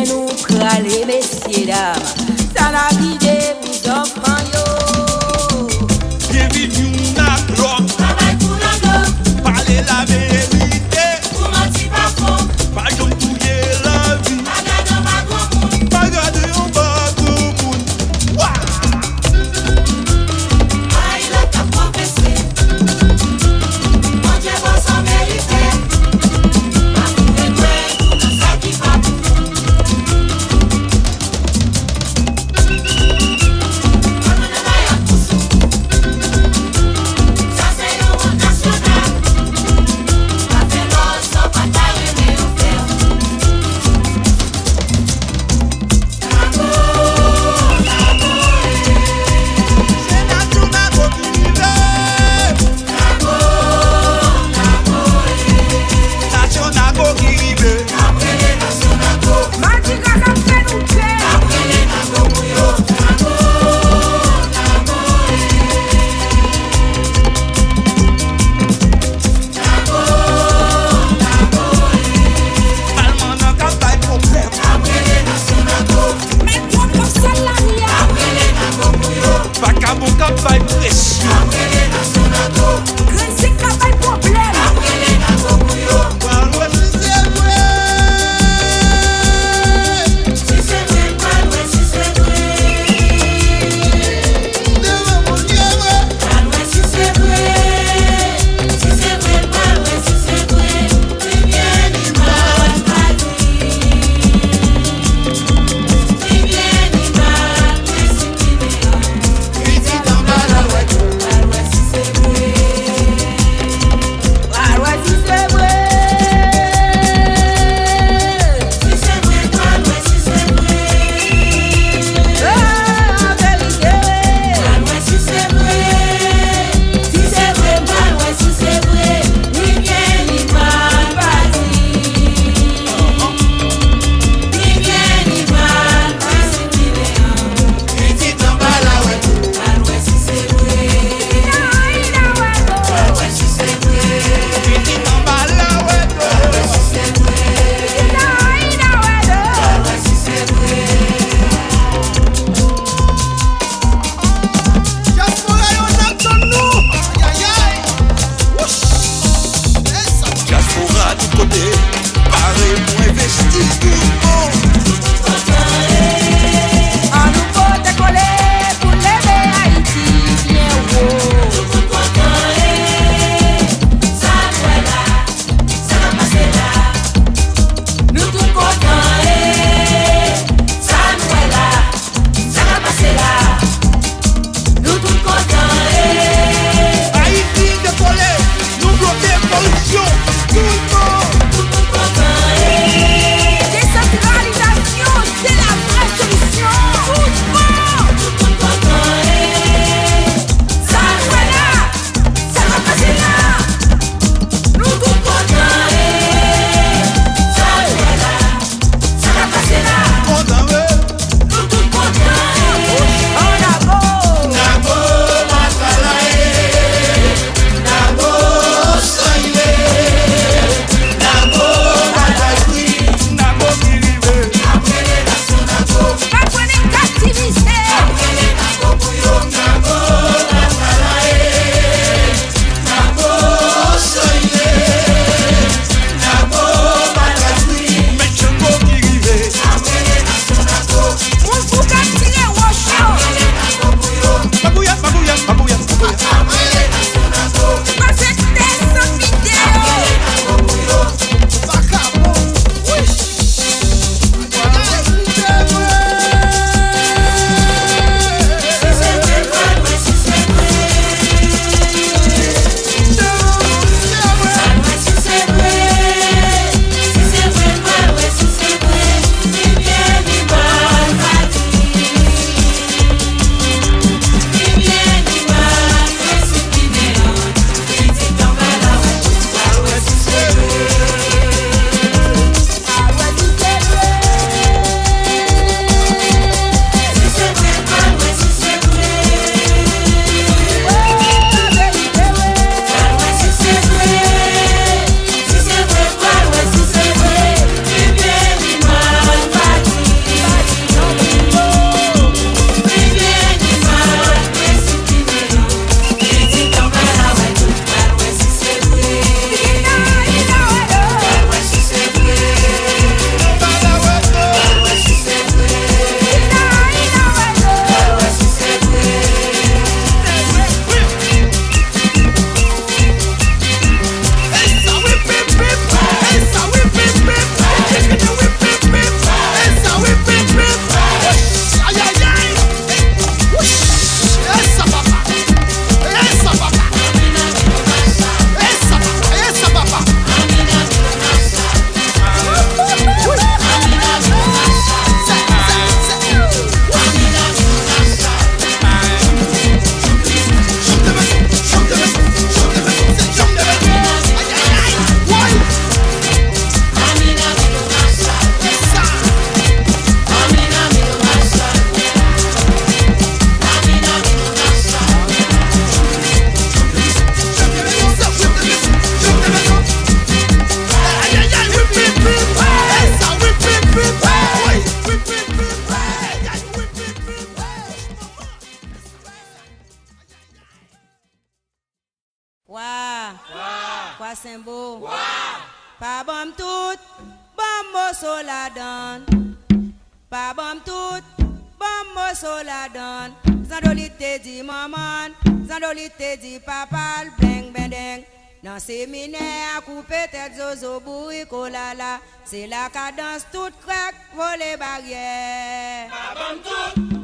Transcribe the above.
bien nous praler, messieurs, dames. Ça n'a guidé vous enfants, yo. Bienvenue à l'autre. Travail pour l'angle, Parler la vérité. pour mentir pas faux. Pas comme touiller la vie. Pas garder pas grand monde. Pas garder en bas tout le monde. Ouah! Ah, il a qu'à progresser. Mon Dieu va s'en mériter. Pas pour regret, tout ça qui va pour nous. bassin beau. Pas bon tout, bon mosso la donne. Pas bon tout, bon mosso la donne. Zandolite dit maman, zandolite dit papa, bling bendeng. Dans séminaire, à couper tête zozo boui kolala. C'est la cadence toute craque, voler barrière. Pas bon tout.